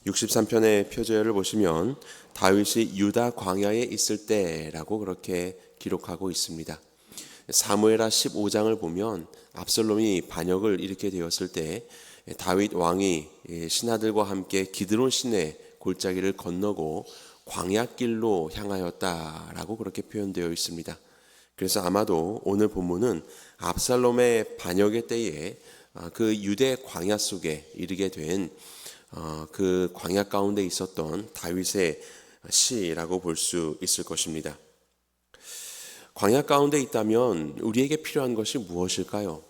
63편의 표제를 보시면 다윗이 유다 광야에 있을 때라고 그렇게 기록하고 있습니다. 사무엘하 15장을 보면 압살롬이 반역을 일으키게 되었을 때 다윗 왕이 신하들과 함께 기드론 시내 골짜기를 건너고 광야길로 향하였다라고 그렇게 표현되어 있습니다. 그래서 아마도 오늘 본문은 압살롬의 반역의 때에 그 유대 광야 속에 이르게 된 그 광야 가운데 있었던 다윗의 시라고 볼 수 있을 것입니다. 광야 가운데 있다면 우리에게 필요한 것이 무엇일까요?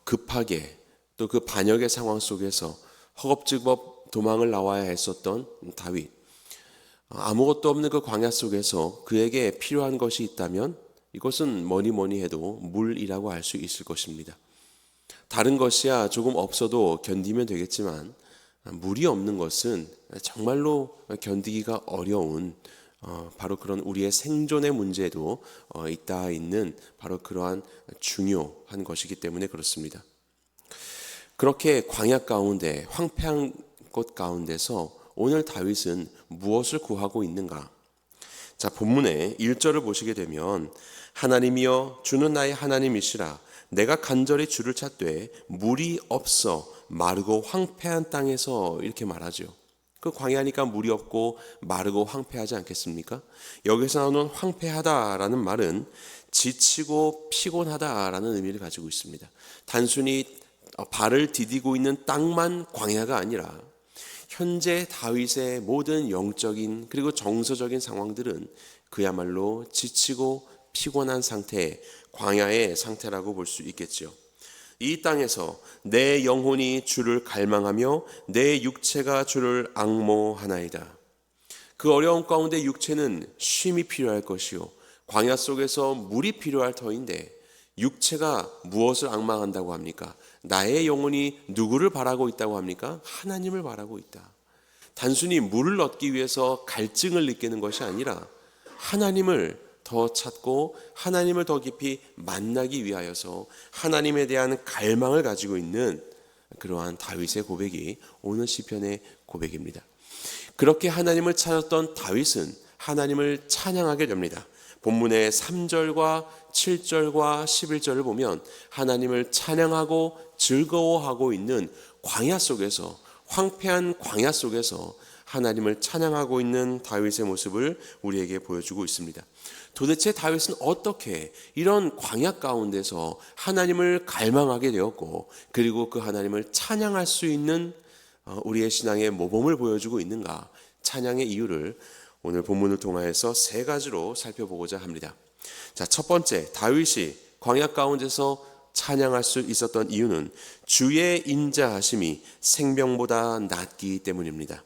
급하게 또 그 반역의 상황 속에서 허겁지겁 도망을 나와야 했었던 다윗, 아무것도 없는 그 광야 속에서 그에게 필요한 것이 있다면 이것은 뭐니 해도 물이라고 할 수 있을 것입니다. 다른 것이야 조금 없어도 견디면 되겠지만 물이 없는 것은 정말로 견디기가 어려운 바로 그런 우리의 생존의 문제도 있는 바로 그러한 중요한 것이기 때문에 그렇습니다. 그렇게 광야 가운데 황폐한 곳 가운데서 오늘 다윗은 무엇을 구하고 있는가? 자, 본문의 1절을 보시게 되면 하나님이여 주는 나의 하나님이시라 내가 간절히 주를 찾되 물이 없어 마르고 황폐한 땅에서 이렇게 말하죠. 그 광야니까 물이 없고 마르고 황폐하지 않겠습니까? 여기서 나오는 황폐하다라는 말은 지치고 피곤하다라는 의미를 가지고 있습니다. 단순히 발을 디디고 있는 땅만 광야가 아니라 현재 다윗의 모든 영적인 그리고 정서적인 상황들은 그야말로 지치고 피곤한 상태, 광야의 상태라고 볼 수 있겠죠. 이 땅에서 내 영혼이 주를 갈망하며 내 육체가 주를 앙모하나이다. 그 어려움 가운데 육체는 쉼이 필요할 것이요 광야 속에서 물이 필요할 터인데 육체가 무엇을 앙망한다고 합니까? 나의 영혼이 누구를 바라고 있다고 합니까? 하나님을 바라고 있다. 단순히 물을 얻기 위해서 갈증을 느끼는 것이 아니라 하나님을 더 찾고 하나님을 더 깊이 만나기 위하여서 하나님에 대한 갈망을 가지고 있는 그러한 다윗의 고백이 오늘 시편의 고백입니다. 그렇게 하나님을 찾았던 다윗은 하나님을 찬양하게 됩니다. 본문의 3절과 7절과 11절을 보면 하나님을 찬양하고 즐거워하고 있는 광야 속에서 황폐한 광야 속에서 하나님을 찬양하고 있는 다윗의 모습을 우리에게 보여주고 있습니다. 도대체 다윗은 어떻게 이런 광야 가운데서 하나님을 갈망하게 되었고 그리고 그 하나님을 찬양할 수 있는 우리의 신앙의 모범을 보여주고 있는가? 찬양의 이유를 오늘 본문을 통하여서 세 가지로 살펴보고자 합니다. 자, 첫 번째, 다윗이 광야 가운데서 찬양할 수 있었던 이유는 주의 인자하심이 생명보다 낫기 때문입니다.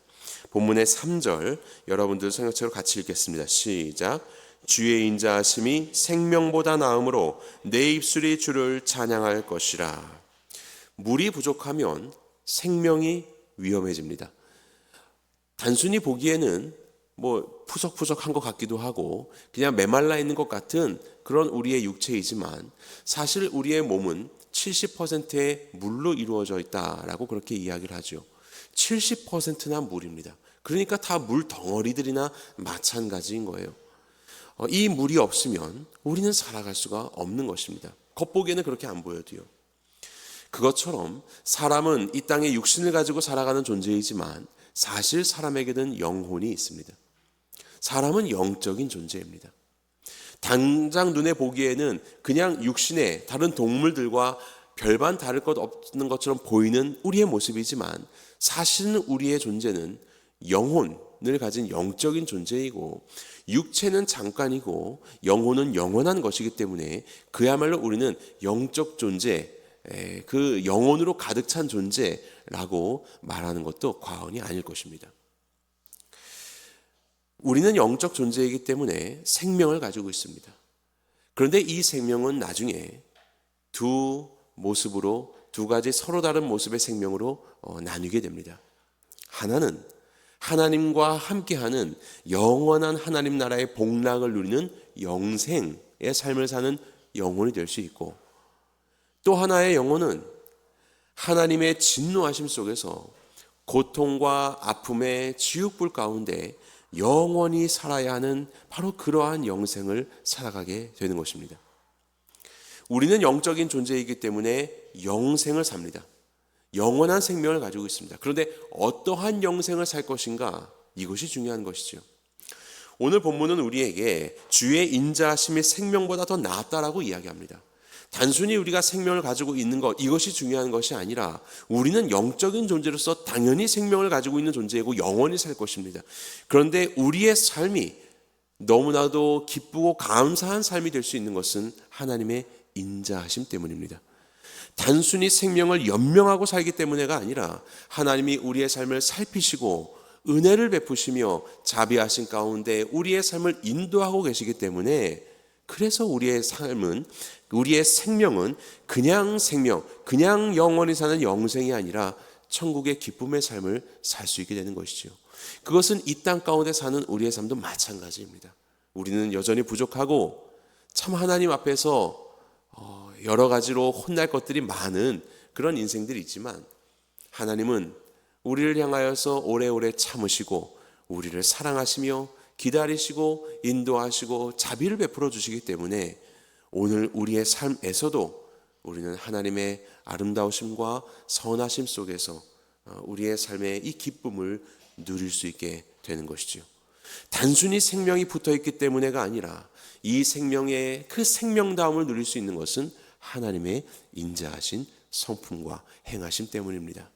본문의 3절 여러분들 성경책으로 같이 읽겠습니다. 시작. 주의 인자하심이 생명보다 나음으로 내 입술이 주를 찬양할 것이라. 물이 부족하면 생명이 위험해집니다. 단순히 보기에는 푸석푸석한 것 같기도 하고 그냥 메말라 있는 것 같은 그런 우리의 육체이지만 사실 우리의 몸은 70%의 물로 이루어져 있다라고 그렇게 이야기를 하죠. 70%나 물입니다. 그러니까 다 물 덩어리들이나 마찬가지인 거예요. 이 물이 없으면 우리는 살아갈 수가 없는 것입니다. 겉보기에는 그렇게 안 보여도요. 그것처럼 사람은 이 땅에 육신을 가지고 살아가는 존재이지만 사실 사람에게는 영혼이 있습니다. 사람은 영적인 존재입니다. 당장 눈에 보기에는 그냥 육신의 다른 동물들과 별반 다를 것 없는 것처럼 보이는 우리의 모습이지만 사실은 우리의 존재는 영혼을 가진 영적인 존재이고 육체는 잠깐이고 영혼은 영원한 것이기 때문에 그야말로 우리는 영적 존재, 그 영혼으로 가득 찬 존재라고 말하는 것도 과언이 아닐 것입니다. 우리는 영적 존재이기 때문에 생명을 가지고 있습니다. 그런데 이 생명은 나중에 두 모습으로 두 가지 서로 다른 모습의 생명으로 나뉘게 됩니다. 하나는 하나님과 함께하는 영원한 하나님 나라의 복락을 누리는 영생의 삶을 사는 영혼이 될 수 있고 또 하나의 영혼은 하나님의 진노하심 속에서 고통과 아픔의 지옥불 가운데 영원히 살아야 하는 바로 그러한 영생을 살아가게 되는 것입니다. 우리는 영적인 존재이기 때문에 영생을 삽니다. 영원한 생명을 가지고 있습니다. 그런데 어떠한 영생을 살 것인가? 이것이 중요한 것이죠. 오늘 본문은 우리에게 주의 인자하심이 생명보다 더 낫다라고 이야기합니다. 단순히 우리가 생명을 가지고 있는 것, 이것이 중요한 것이 아니라 우리는 영적인 존재로서 당연히 생명을 가지고 있는 존재이고 영원히 살 것입니다. 그런데 우리의 삶이 너무나도 기쁘고 감사한 삶이 될 수 있는 것은 하나님의 인자하심 때문입니다. 단순히 생명을 연명하고 살기 때문에가 아니라 하나님이 우리의 삶을 살피시고 은혜를 베푸시며 자비하신 가운데 우리의 삶을 인도하고 계시기 때문에, 그래서 우리의 삶은, 우리의 생명은 그냥 생명, 그냥 영원히 사는 영생이 아니라 천국의 기쁨의 삶을 살 수 있게 되는 것이죠. 그것은 이 땅 가운데 사는 우리의 삶도 마찬가지입니다. 우리는 여전히 부족하고 참 하나님 앞에서 여러 가지로 혼날 것들이 많은 그런 인생들이 있지만, 하나님은 우리를 향하여서 오래오래 참으시고 우리를 사랑하시며 기다리시고 인도하시고 자비를 베풀어 주시기 때문에 오늘 우리의 삶에서도 우리는 하나님의 아름다우심과 선하심 속에서 우리의 삶의 이 기쁨을 누릴 수 있게 되는 것이죠. 단순히 생명이 붙어있기 때문에가 아니라 이 생명의 그 생명다움을 누릴 수 있는 것은 하나님의 인자하신 성품과 행하심 때문입니다.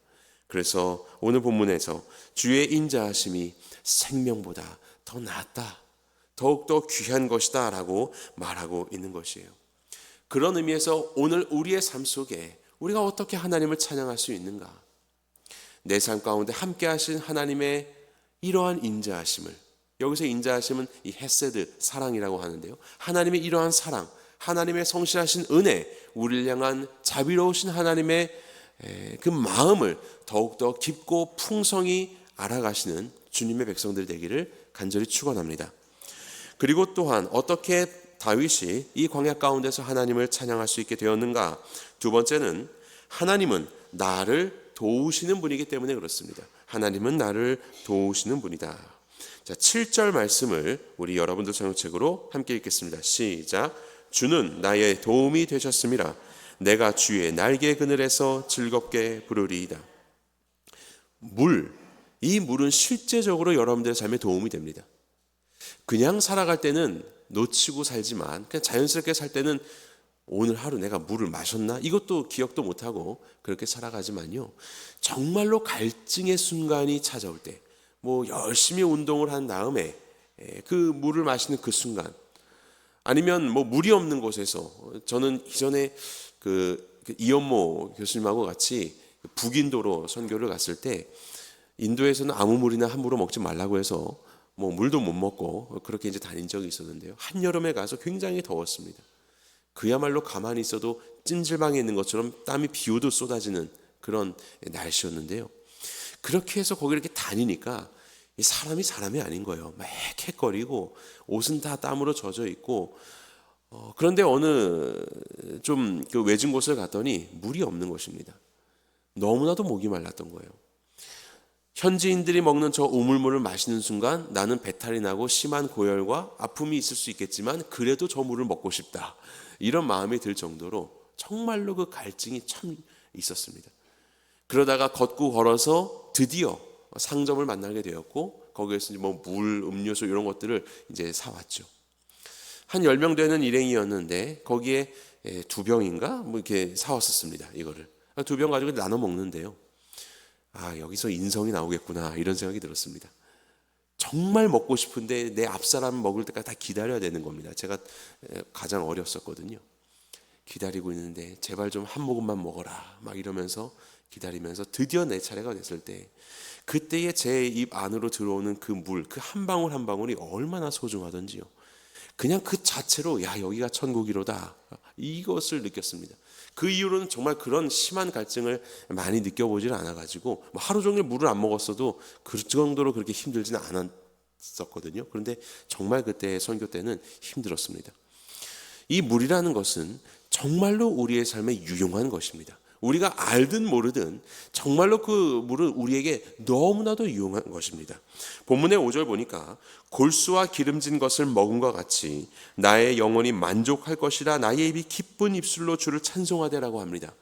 그래서 오늘 본문에서 주의 인자하심이 생명보다 더 낫다, 더욱더 귀한 것이다 라고 말하고 있는 것이에요. 그런 의미에서 오늘 우리의 삶 속에 우리가 어떻게 하나님을 찬양할 수 있는가? 내 삶 가운데 함께 하신 하나님의 이러한 인자하심을, 여기서 인자하심은 이 헤세드, 사랑이라고 하는데요, 하나님의 이러한 사랑, 하나님의 성실하신 은혜, 우리를 향한 자비로우신 하나님의 그 마음을 더욱더 깊고 풍성히 알아가시는 주님의 백성들 되기를 간절히 축원합니다. 그리고 또한 어떻게 다윗이 이 광야 가운데서 하나님을 찬양할 수 있게 되었는가? 두 번째는 하나님은 나를 도우시는 분이기 때문에 그렇습니다. 하나님은 나를 도우시는 분이다. 자, 7절 말씀을 우리 여러분들 성경책으로 함께 읽겠습니다. 시작. 주는 나의 도움이 되셨음이라. 내가 주의 날개 그늘에서 즐겁게 부르리이다. 이 물은 실제적으로 여러분들의 삶에 도움이 됩니다. 그냥 살아갈 때는 놓치고 살지만, 그냥 자연스럽게 살 때는 오늘 하루 내가 물을 마셨나? 이것도 기억도 못하고 그렇게 살아가지만요, 정말로 갈증의 순간이 찾아올 때, 열심히 운동을 한 다음에 그 물을 마시는 그 순간, 아니면 물이 없는 곳에서, 저는 이전에 그 이현모 교수님하고 같이 북인도로 선교를 갔을 때, 인도에서는 아무 물이나 함부로 먹지 말라고 해서 물도 못 먹고 그렇게 이제 다닌 적이 있었는데요, 한여름에 가서 굉장히 더웠습니다. 그야말로 가만히 있어도 찜질방에 있는 것처럼 땀이 비오듯 쏟아지는 그런 날씨였는데요, 그렇게 해서 거기 이렇게 다니니까 이 사람이 아닌 거예요. 막 헥헥거리고 옷은 다 땀으로 젖어 있고, 그런데 어느 좀 그 외진 곳을 갔더니 물이 없는 것입니다. 너무나도 목이 말랐던 거예요. 현지인들이 먹는 저 우물물을 마시는 순간 나는 배탈이 나고 심한 고열과 아픔이 있을 수 있겠지만 그래도 저 물을 먹고 싶다, 이런 마음이 들 정도로 정말로 그 갈증이 참 있었습니다. 그러다가 걷고 걸어서 드디어 상점을 만나게 되었고, 거기에서 물, 음료수 이런 것들을 이제 사왔죠. 한 10명 되는 일행이었는데 거기에 2병인가 이렇게 사왔었습니다. 이거를 2병 가지고 나눠 먹는데요, 여기서 인성이 나오겠구나, 이런 생각이 들었습니다. 정말 먹고 싶은데 내 앞사람 먹을 때까지 다 기다려야 되는 겁니다. 제가 가장 어렸었거든요. 기다리고 있는데 제발 좀 한 모금만 먹어라 막 이러면서 기다리면서 드디어 내 차례가 됐을 때, 그때에 제 입 안으로 들어오는 그 물, 그 한 방울 한 방울이 얼마나 소중하던지요. 그냥 그 자체로 여기가 천국이로다, 이것을 느꼈습니다. 그 이후로는 정말 그런 심한 갈증을 많이 느껴보질 않아가지고 하루 종일 물을 안 먹었어도 그 정도로 그렇게 힘들지는 않았었거든요. 그런데 정말 그때 선교 때는 힘들었습니다. 이 물이라는 것은 정말로 우리의 삶에 유용한 것입니다. 우리가 알든 모르든 정말로 그 물은 우리에게 너무나도 유용한 것입니다. 본문의 5절 보니까 골수와 기름진 것을 먹은 것 같이 나의 영혼이 만족할 것이라 나의 입이 기쁜 입술로 주를 찬송하되라고 합니다.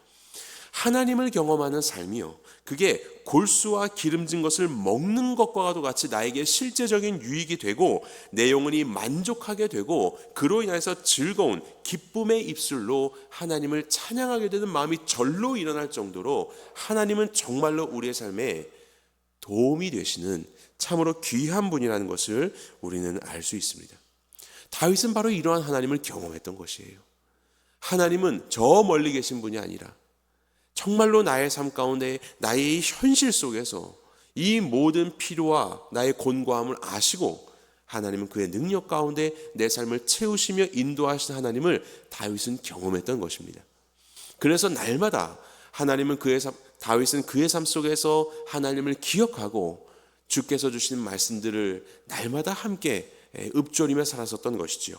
하나님을 경험하는 삶이요, 그게 골수와 기름진 것을 먹는 것과도 같이 나에게 실제적인 유익이 되고 내 영혼이 만족하게 되고 그로 인해서 즐거운 기쁨의 입술로 하나님을 찬양하게 되는 마음이 절로 일어날 정도로 하나님은 정말로 우리의 삶에 도움이 되시는 참으로 귀한 분이라는 것을 우리는 알 수 있습니다. 다윗은 바로 이러한 하나님을 경험했던 것이에요. 하나님은 저 멀리 계신 분이 아니라 정말로 나의 삶 가운데 나의 현실 속에서 이 모든 필요와 나의 곤고함을 아시고 하나님은 그의 능력 가운데 내 삶을 채우시며 인도하시는 하나님을 다윗은 경험했던 것입니다. 그래서 날마다 다윗은 그의 삶 속에서 하나님을 기억하고 주께서 주신 말씀들을 날마다 함께 읊조리며 살았었던 것이지요.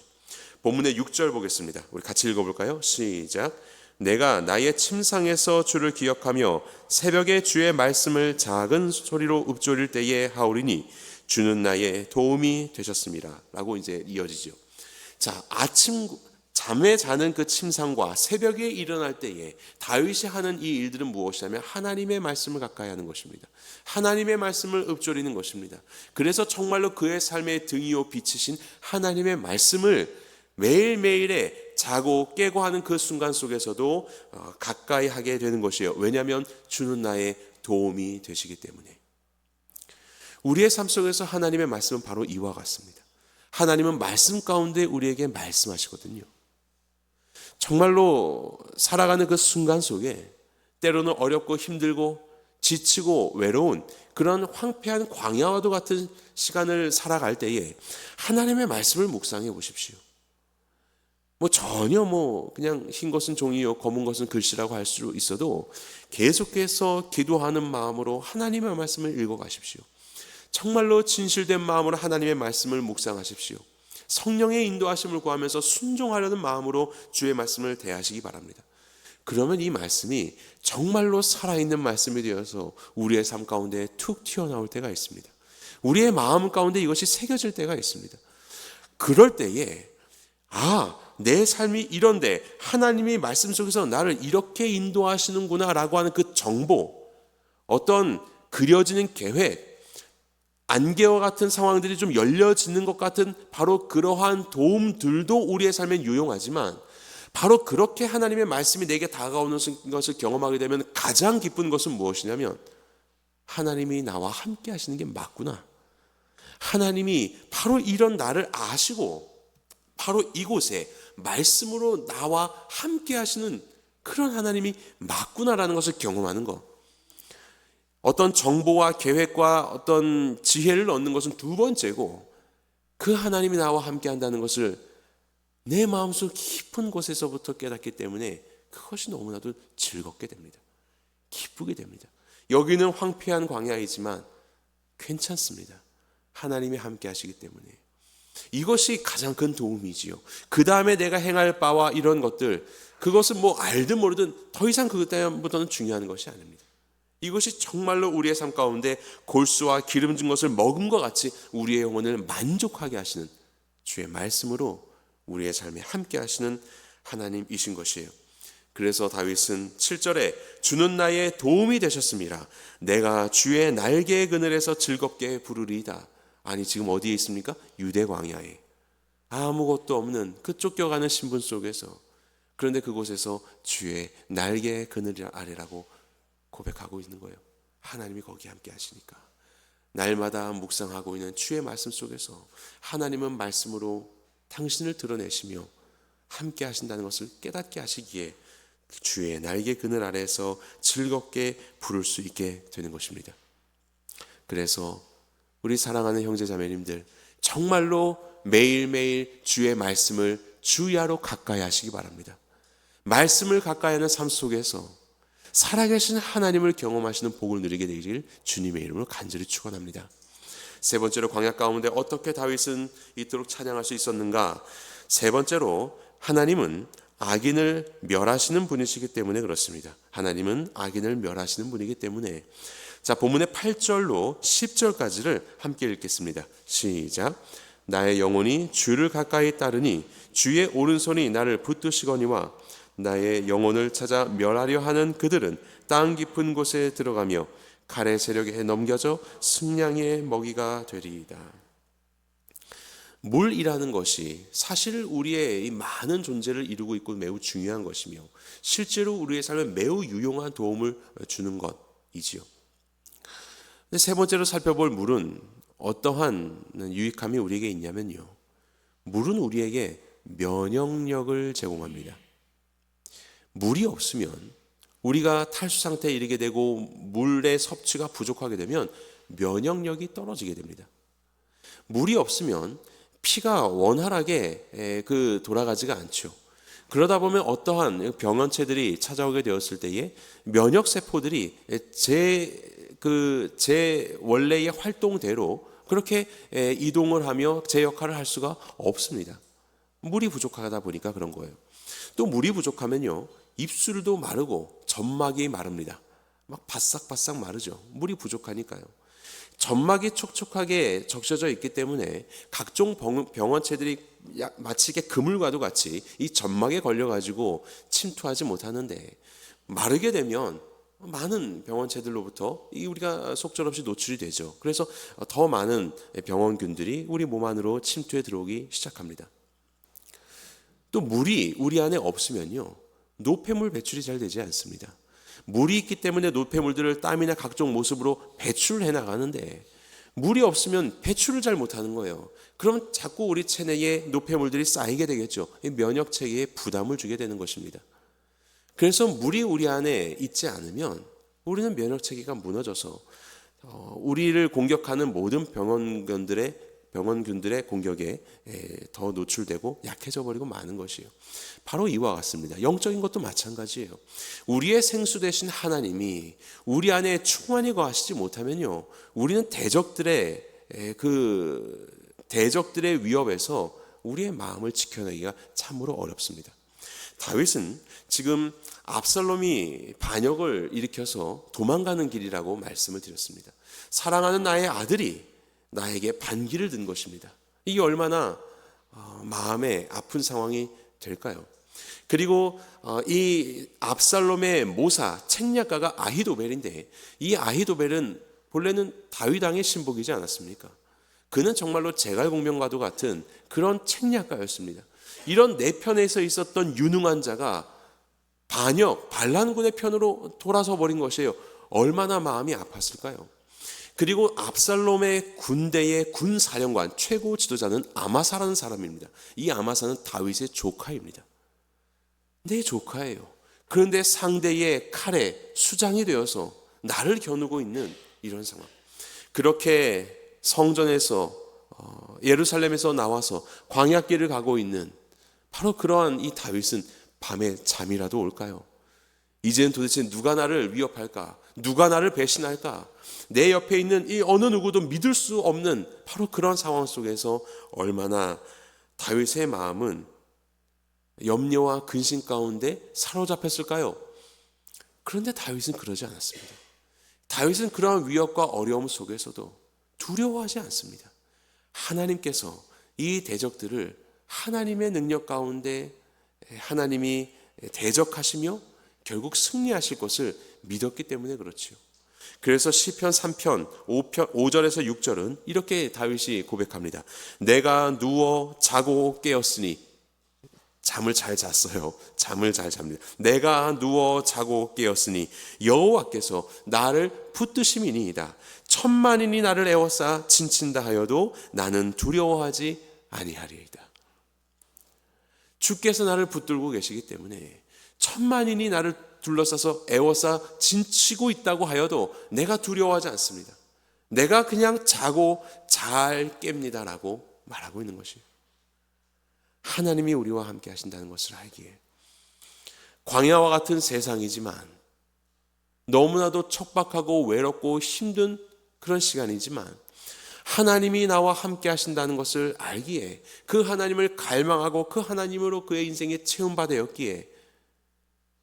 본문의 6절 보겠습니다. 우리 같이 읽어볼까요? 시작. 내가 나의 침상에서 주를 기억하며 새벽에 주의 말씀을 작은 소리로 읊조릴 때에 하오리니 주는 나의 도움이 되셨습니다. 라고 이제 이어지죠. 자, 잠에 자는 그 침상과 새벽에 일어날 때에 다윗이 하는 이 일들은 무엇이냐면 하나님의 말씀을 가까이 하는 것입니다. 하나님의 말씀을 읊조리는 것입니다. 그래서 정말로 그의 삶의 등이요 빛이신 하나님의 말씀을 매일매일에 자고 깨고 하는 그 순간 속에서도 가까이 하게 되는 것이에요. 왜냐하면 주는 나의 도움이 되시기 때문에. 우리의 삶 속에서 하나님의 말씀은 바로 이와 같습니다. 하나님은 말씀 가운데 우리에게 말씀하시거든요. 정말로 살아가는 그 순간 속에 때로는 어렵고 힘들고 지치고 외로운 그런 황폐한 광야와도 같은 시간을 살아갈 때에 하나님의 말씀을 묵상해 보십시오. 전혀 그냥 흰 것은 종이요 검은 것은 글씨라고 할 수 있어도 계속해서 기도하는 마음으로 하나님의 말씀을 읽어 가십시오. 정말로 진실된 마음으로 하나님의 말씀을 묵상하십시오. 성령의 인도하심을 구하면서 순종하려는 마음으로 주의 말씀을 대하시기 바랍니다. 그러면 이 말씀이 정말로 살아있는 말씀이 되어서 우리의 삶 가운데 툭 튀어나올 때가 있습니다. 우리의 마음 가운데 이것이 새겨질 때가 있습니다. 그럴 때에 내 삶이 이런데 하나님이 말씀 속에서 나를 이렇게 인도하시는구나 라고 하는 그 정보, 어떤 그려지는 계획, 안개와 같은 상황들이 좀 열려지는 것 같은 바로 그러한 도움들도 우리의 삶엔 유용하지만 바로 그렇게 하나님의 말씀이 내게 다가오는 것을 경험하게 되면 가장 기쁜 것은 무엇이냐면 하나님이 나와 함께 하시는 게 맞구나. 하나님이 바로 이런 나를 아시고 바로 이곳에 말씀으로 나와 함께 하시는 그런 하나님이 맞구나라는 것을 경험하는 것. 어떤 정보와 계획과 어떤 지혜를 얻는 것은 두 번째고 그 하나님이 나와 함께 한다는 것을 내 마음속 깊은 곳에서부터 깨닫기 때문에 그것이 너무나도 즐겁게 됩니다. 기쁘게 됩니다. 여기는 황폐한 광야이지만 괜찮습니다. 하나님이 함께 하시기 때문에. 이것이 가장 큰 도움이지요. 그 다음에 내가 행할 바와 이런 것들, 그것은 알든 모르든 더 이상 그때부터는 중요한 것이 아닙니다. 이것이 정말로 우리의 삶 가운데 골수와 기름진 것을 먹은 것 같이 우리의 영혼을 만족하게 하시는 주의 말씀으로 우리의 삶에 함께 하시는 하나님이신 것이에요. 그래서 다윗은 7절에 주는 나의 도움이 되셨습니다. 내가 주의 날개의 그늘에서 즐겁게 부르리이다. 아니 지금 어디에 있습니까? 유대 광야에 아무것도 없는 그 쫓겨가는 신분 속에서, 그런데 그곳에서 주의 날개의 그늘 아래라고 고백하고 있는 거예요. 하나님이 거기 함께 하시니까 날마다 묵상하고 있는 주의 말씀 속에서 하나님은 말씀으로 당신을 드러내시며 함께 하신다는 것을 깨닫게 하시기에 주의 날개 그늘 아래에서 즐겁게 부를 수 있게 되는 것입니다. 그래서 우리 사랑하는 형제자매님들, 정말로 매일매일 주의 말씀을 주야로 가까이 하시기 바랍니다. 말씀을 가까이 하는 삶 속에서 살아계신 하나님을 경험하시는 복을 누리게 되기를 주님의 이름으로 간절히 축원합니다. 세 번째로 광야 가운데 어떻게 다윗은 이토록 찬양할 수 있었는가? 세 번째로 하나님은 악인을 멸하시는 분이시기 때문에 그렇습니다. 하나님은 악인을 멸하시는 분이기 때문에. 자, 본문의 8절로 10절까지를 함께 읽겠습니다. 시작. 나의 영혼이 주를 가까이 따르니 주의 오른손이 나를 붙드시거니와 나의 영혼을 찾아 멸하려 하는 그들은 땅 깊은 곳에 들어가며 칼의 세력에 넘겨져 승냥이의 먹이가 되리이다. 물이라는 것이 사실 우리의 이 많은 존재를 이루고 있고 매우 중요한 것이며 실제로 우리의 삶에 매우 유용한 도움을 주는 것이지요. 근데 세 번째로 살펴볼 물은 어떠한 유익함이 우리에게 있냐면요, 물은 우리에게 면역력을 제공합니다. 물이 없으면 우리가 탈수 상태에 이르게 되고 물의 섭취가 부족하게 되면 면역력이 떨어지게 됩니다. 물이 없으면 피가 원활하게 돌아가지가 않죠. 그러다 보면 어떠한 병원체들이 찾아오게 되었을 때에 면역 세포들이 제 원래의 활동대로 그렇게 이동을 하며 제 역할을 할 수가 없습니다. 물이 부족하다 보니까 그런 거예요. 또 물이 부족하면요, 입술도 마르고 점막이 마릅니다. 막 바싹바싹 마르죠. 물이 부족하니까요. 점막이 촉촉하게 적셔져 있기 때문에 각종 병원체들이 마치 그물과도 같이 이 점막에 걸려가지고 침투하지 못하는데, 마르게 되면 많은 병원체들로부터 우리가 속절없이 노출이 되죠. 그래서 더 많은 병원균들이 우리 몸 안으로 침투해 들어오기 시작합니다. 또 물이 우리 안에 없으면요, 노폐물 배출이 잘 되지 않습니다. 물이 있기 때문에 노폐물들을 땀이나 각종 모습으로 배출해 나가는데, 물이 없으면 배출을 잘 못하는 거예요. 그럼 자꾸 우리 체내에 노폐물들이 쌓이게 되겠죠. 면역 체계에 부담을 주게 되는 것입니다. 그래서 물이 우리 안에 있지 않으면 우리는 면역 체계가 무너져서 우리를 공격하는 모든 병원균들의 공격에 더 노출되고 약해져 버리고 마는 것이에요. 바로 이와 같습니다. 영적인 것도 마찬가지예요. 우리의 생수 되신 하나님이 우리 안에 충만히 거하시지 못하면요, 우리는 대적들의 위협에서 우리의 마음을 지켜내기가 참으로 어렵습니다. 다윗은 지금 압살롬이 반역을 일으켜서 도망가는 길이라고 말씀을 드렸습니다. 사랑하는 나의 아들이 나에게 반기를 든 것입니다. 이게 얼마나 마음에 아픈 상황이 될까요? 그리고 이 압살롬의 모사 책략가가 아히도벨인데, 이 아히도벨은 본래는 다윗 왕의 신복이지 않았습니까? 그는 정말로 제갈공명과도 같은 그런 책략가였습니다. 이런 내 편에 서 있었던 유능한 자가 반란군의 편으로 돌아서 버린 것이에요. 얼마나 마음이 아팠을까요? 그리고 압살롬의 군대의 군사령관 최고 지도자는 아마사라는 사람입니다. 이 아마사는 다윗의 조카입니다. 내 조카예요. 그런데 상대의 칼에 수장이 되어서 나를 겨누고 있는 이런 상황. 그렇게 성전에서 예루살렘에서 나와서 광야길을 가고 있는 바로 그러한 이 다윗은 밤에 잠이라도 올까요? 이제는 도대체 누가 나를 위협할까? 누가 나를 배신할까? 내 옆에 있는 이 어느 누구도 믿을 수 없는 바로 그런 상황 속에서 얼마나 다윗의 마음은 염려와 근심 가운데 사로잡혔을까요? 그런데 다윗은 그러지 않았습니다. 다윗은 그러한 위협과 어려움 속에서도 두려워하지 않습니다. 하나님께서 이 대적들을 하나님의 능력 가운데 하나님이 대적하시며 결국 승리하실 것을 믿었기 때문에 그렇지요. 그래서 시편 3편 5절에서 6절은 이렇게 다윗이 고백합니다. 내가 누워 자고 깨었으니, 잠을 잘 잤어요. 잠을 잘 잡니다. 내가 누워 자고 깨었으니 여호와께서 나를 붙드심이니이다. 천만인이 나를 에워싸 진친다 하여도 나는 두려워하지 아니하리이다. 주께서 나를 붙들고 계시기 때문에 천만인이 나를 둘러싸서 에워싸 진치고 있다고 하여도 내가 두려워하지 않습니다. 내가 그냥 자고 잘 깹니다라고 말하고 있는 것이에요. 하나님이 우리와 함께 하신다는 것을 알기에 광야와 같은 세상이지만, 너무나도 척박하고 외롭고 힘든 그런 시간이지만, 하나님이 나와 함께 하신다는 것을 알기에, 그 하나님을 갈망하고 그 하나님으로 그의 인생에 체험받았기에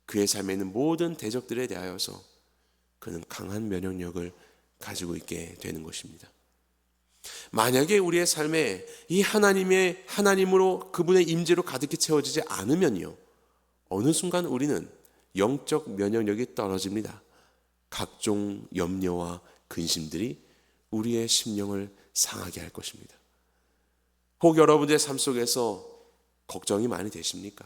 그의 삶에 있는 모든 대적들에 대하여서 그는 강한 면역력을 가지고 있게 되는 것입니다. 만약에 우리의 삶에 이 하나님으로 그분의 임재로 가득히 채워지지 않으면요, 어느 순간 우리는 영적 면역력이 떨어집니다. 각종 염려와 근심들이 우리의 심령을 상하게 할 것입니다. 혹 여러분들의 삶 속에서 걱정이 많이 되십니까?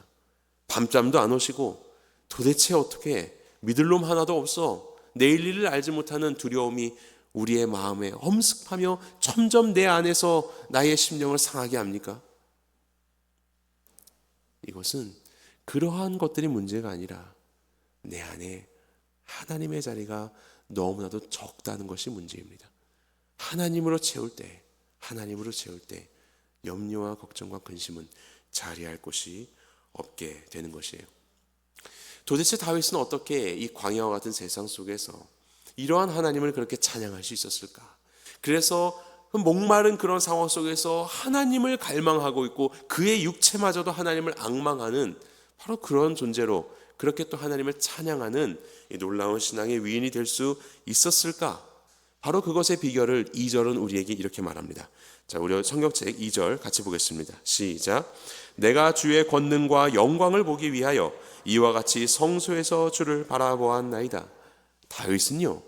밤잠도 안 오시고 도대체 어떻게 믿을 놈 하나도 없어, 내일 일을 알지 못하는 두려움이 우리의 마음에 엄습하며 점점 내 안에서 나의 심령을 상하게 합니까? 이것은 그러한 것들이 문제가 아니라 내 안에 하나님의 자리가 너무나도 적다는 것이 문제입니다. 하나님으로 채울 때 염려와 걱정과 근심은 자리할 곳이 없게 되는 것이에요. 도대체 다윗은 어떻게 이 광야와 같은 세상 속에서 이러한 하나님을 그렇게 찬양할 수 있었을까? 그래서 목마른 그런 상황 속에서 하나님을 갈망하고 있고 그의 육체마저도 하나님을 앙망하는 바로 그런 존재로 그렇게 또 하나님을 찬양하는 이 놀라운 신앙의 위인이 될 수 있었을까? 바로 그것의 비결을 2절은 우리에게 이렇게 말합니다. 자, 우리 성경책 2절 같이 보겠습니다. 시작. 내가 주의 권능과 영광을 보기 위하여 이와 같이 성소에서 주를 바라보았나이다. 다윗은요,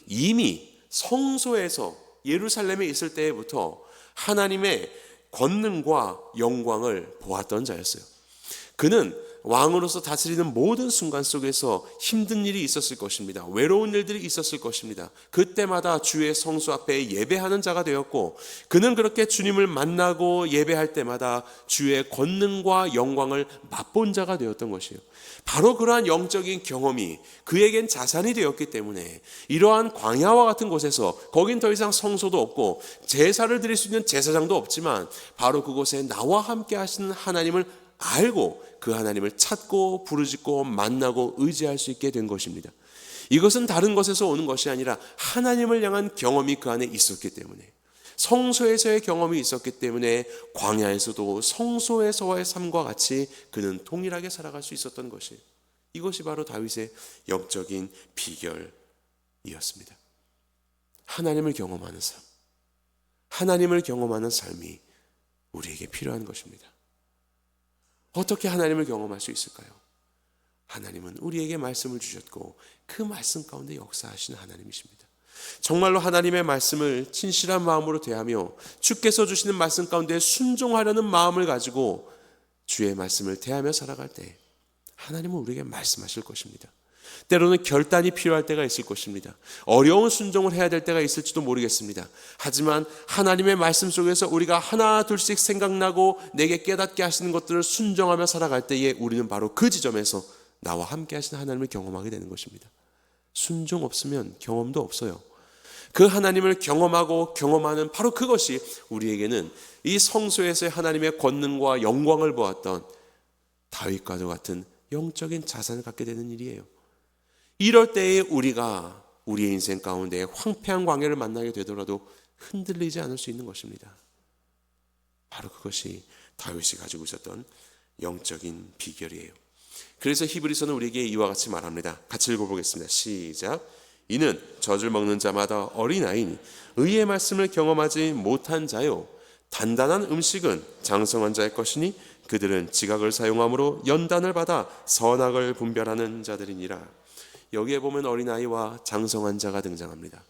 이미 성소에서 예루살렘에 있을 때부터 하나님의 권능과 영광을 보았던 자였어요. 그는 왕으로서 다스리는 모든 순간 속에서 힘든 일이 있었을 것입니다. 외로운 일들이 있었을 것입니다. 그때마다 주의 성수 앞에 예배하는 자가 되었고, 그는 그렇게 주님을 만나고 예배할 때마다 주의 권능과 영광을 맛본 자가 되었던 것이에요. 바로 그러한 영적인 경험이 그에겐 자산이 되었기 때문에 이러한 광야와 같은 곳에서, 거긴 더 이상 성소도 없고 제사를 드릴 수 있는 제사장도 없지만 바로 그곳에 나와 함께 하시는 하나님을 알고 그 하나님을 찾고 부르짖고 만나고 의지할 수 있게 된 것입니다. 이것은 다른 것에서 오는 것이 아니라 하나님을 향한 경험이 그 안에 있었기 때문에, 성소에서의 경험이 있었기 때문에 광야에서도 성소에서와의 삶과 같이 그는 동일하게 살아갈 수 있었던 것이에요. 이것이 바로 다윗의 영적인 비결이었습니다. 하나님을 경험하는 삶, 하나님을 경험하는 삶이 우리에게 필요한 것입니다. 어떻게 하나님을 경험할 수 있을까요? 하나님은 우리에게 말씀을 주셨고 그 말씀 가운데 역사하시는 하나님이십니다. 정말로 하나님의 말씀을 진실한 마음으로 대하며 주께서 주시는 말씀 가운데 순종하려는 마음을 가지고 주의 말씀을 대하며 살아갈 때 하나님은 우리에게 말씀하실 것입니다. 때로는 결단이 필요할 때가 있을 것입니다. 어려운 순종을 해야 될 때가 있을지도 모르겠습니다. 하지만 하나님의 말씀 속에서 우리가 하나 둘씩 생각나고 내게 깨닫게 하시는 것들을 순종하며 살아갈 때에 우리는 바로 그 지점에서 나와 함께 하시는 하나님을 경험하게 되는 것입니다. 순종 없으면 경험도 없어요. 그 하나님을 경험하고 경험하는 바로 그것이 우리에게는 이 성소에서의 하나님의 권능과 영광을 보았던 다윗과도 같은 영적인 자산을 갖게 되는 일이에요. 이럴 때에 우리가 우리의 인생 가운데 황폐한 광야를 만나게 되더라도 흔들리지 않을 수 있는 것입니다. 바로 그것이 다윗이 가지고 있었던 영적인 비결이에요. 그래서 히브리서는 우리에게 이와 같이 말합니다. 같이 읽어보겠습니다. 시작. 이는 젖을 먹는 자마다 어린아이니 의의 말씀을 경험하지 못한 자요, 단단한 음식은 장성한 자의 것이니 그들은 지각을 사용함으로 연단을 받아 선악을 분별하는 자들이니라. 여기에 보면 어린아이와 장성한 자가 등장합니다.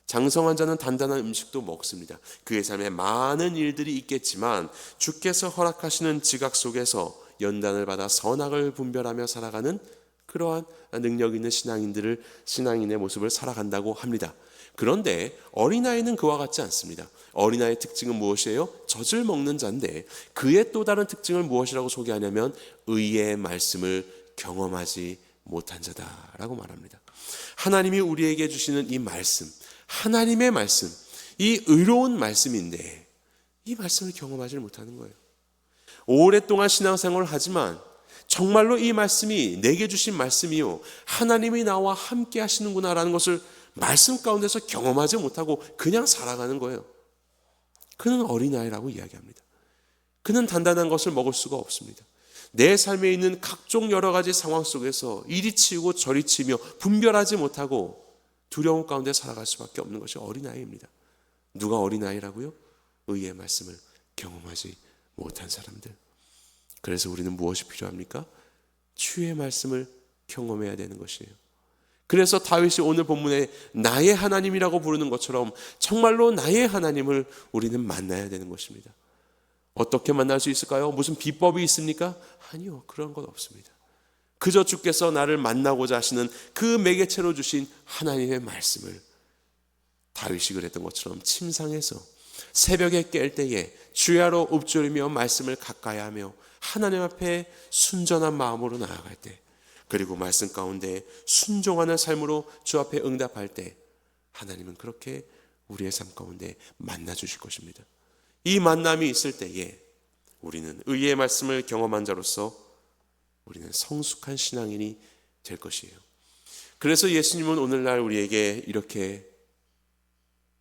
장성한 자는 단단한 음식도 먹습니다. 그의 삶에 많은 일들이 있겠지만 주께서 허락하시는 지각 속에서 연단을 받아 선악을 분별하며 살아가는 그러한 능력 있는 신앙인의 모습을 살아간다고 합니다. 그런데 어린아이는 그와 같지 않습니다. 어린아이의 특징은 무엇이에요? 젖을 먹는 자인데 그의 또 다른 특징을 무엇이라고 소개하냐면 의의 말씀을 경험하지 못한 자다라고 말합니다. 하나님이 우리에게 주시는 이 말씀, 하나님의 말씀, 이 의로운 말씀인데 이 말씀을 경험하지 못하는 거예요. 오랫동안 신앙생활을 하지만 정말로 이 말씀이 내게 주신 말씀이요, 하나님이 나와 함께 하시는구나라는 것을 말씀 가운데서 경험하지 못하고 그냥 살아가는 거예요. 그는 어린아이라고 이야기합니다. 그는 단단한 것을 먹을 수가 없습니다. 내 삶에 있는 각종 여러 가지 상황 속에서 이리 치우고 저리 치며 분별하지 못하고 두려움 가운데 살아갈 수밖에 없는 것이 어린아이입니다. 누가 어린아이라고요? 의의 말씀을 경험하지 못한 사람들. 그래서 우리는 무엇이 필요합니까? 주의 말씀을 경험해야 되는 것이에요. 그래서 다윗이 오늘 본문에 나의 하나님이라고 부르는 것처럼 정말로 나의 하나님을 우리는 만나야 되는 것입니다. 어떻게 만날 수 있을까요? 무슨 비법이 있습니까? 아니요, 그런 건 없습니다. 그저 주께서 나를 만나고자 하시는 그 매개체로 주신 하나님의 말씀을 다윗이 그랬던 것처럼 침상에서 새벽에 깰 때에 주야로 읊조리며 말씀을 가까이 하며 하나님 앞에 순전한 마음으로 나아갈 때, 그리고 말씀 가운데 순종하는 삶으로 주 앞에 응답할 때 하나님은 그렇게 우리의 삶 가운데 만나 주실 것입니다. 이 만남이 있을 때에 우리는 의의 말씀을 경험한 자로서 우리는 성숙한 신앙인이 될 것이에요. 그래서 예수님은 오늘날 우리에게 이렇게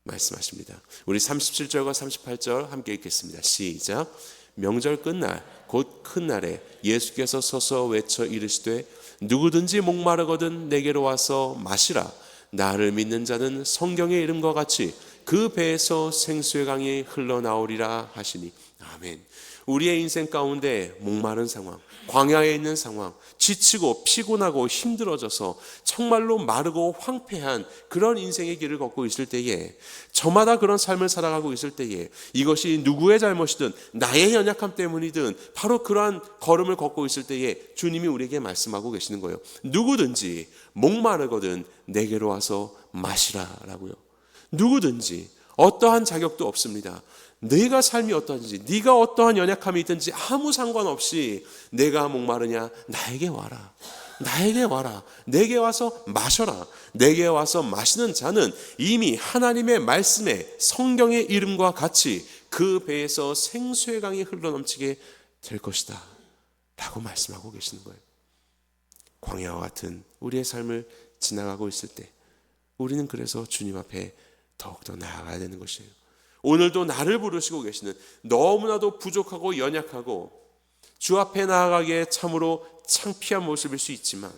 말씀하십니다. 우리 37절과 38절 함께 읽겠습니다. 시작. 명절 끝날 곧 큰 날에 예수께서 서서 외쳐 이르시되 누구든지 목마르거든 내게로 와서 마시라. 나를 믿는 자는 성경의 이름과 같이 그 배에서 생수의 강이 흘러나오리라 하시니. 아멘. 우리의 인생 가운데 목마른 상황, 광야에 있는 상황, 지치고 피곤하고 힘들어져서 정말로 마르고 황폐한 그런 인생의 길을 걷고 있을 때에, 저마다 그런 삶을 살아가고 있을 때에 이것이 누구의 잘못이든 나의 연약함 때문이든 바로 그러한 걸음을 걷고 있을 때에 주님이 우리에게 말씀하고 계시는 거예요. 누구든지 목마르거든 내게로 와서 마시라라고요. 누구든지 어떠한 자격도 없습니다. 네가 삶이 어떠한지, 네가 어떠한 연약함이 있든지 아무 상관없이 내가 목마르냐, 나에게 와라. 나에게 와라. 내게 와서 마셔라. 내게 와서 마시는 자는 이미 하나님의 말씀에 성경의 이름과 같이 그 배에서 생수의 강이 흘러넘치게 될 것이다 라고 말씀하고 계시는 거예요. 광야와 같은 우리의 삶을 지나가고 있을 때 우리는 그래서 주님 앞에 더욱더 나아가야 되는 것이에요. 오늘도 나를 부르시고 계시는, 너무나도 부족하고 연약하고 주 앞에 나아가기에 참으로 창피한 모습일 수 있지만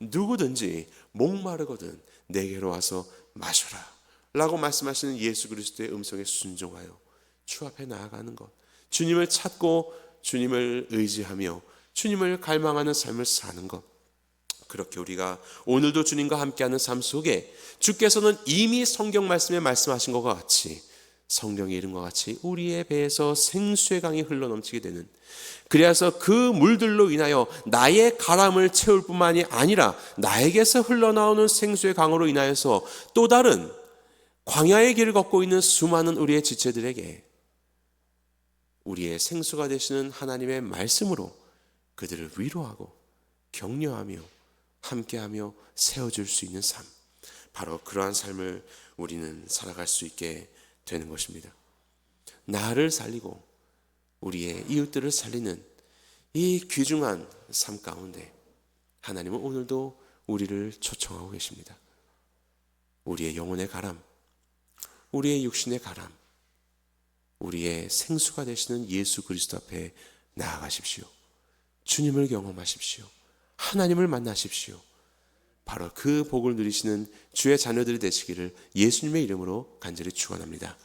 누구든지 목마르거든 내게로 와서 마셔라 라고 말씀하시는 예수 그리스도의 음성에 순종하여 주 앞에 나아가는 것, 주님을 찾고 주님을 의지하며 주님을 갈망하는 삶을 사는 것, 그렇게 우리가 오늘도 주님과 함께하는 삶 속에 주께서는 이미 성경 말씀에 말씀하신 것과 같이 성경의 이름과 같이 우리의 배에서 생수의 강이 흘러넘치게 되는, 그래서 그 물들로 인하여 나의 가람을 채울 뿐만이 아니라 나에게서 흘러나오는 생수의 강으로 인하여서 또 다른 광야의 길을 걷고 있는 수많은 우리의 지체들에게 우리의 생수가 되시는 하나님의 말씀으로 그들을 위로하고 격려하며 함께하며 세워줄 수 있는 삶, 바로 그러한 삶을 우리는 살아갈 수 있게 되는 것입니다. 나를 살리고 우리의 이웃들을 살리는 이 귀중한 삶 가운데 하나님은 오늘도 우리를 초청하고 계십니다. 우리의 영혼의 가람, 우리의 육신의 가람, 우리의 생수가 되시는 예수 그리스도 앞에 나아가십시오. 주님을 경험하십시오. 하나님을 만나십시오. 바로 그 복을 누리시는 주의 자녀들이 되시기를 예수님의 이름으로 간절히 축원합니다.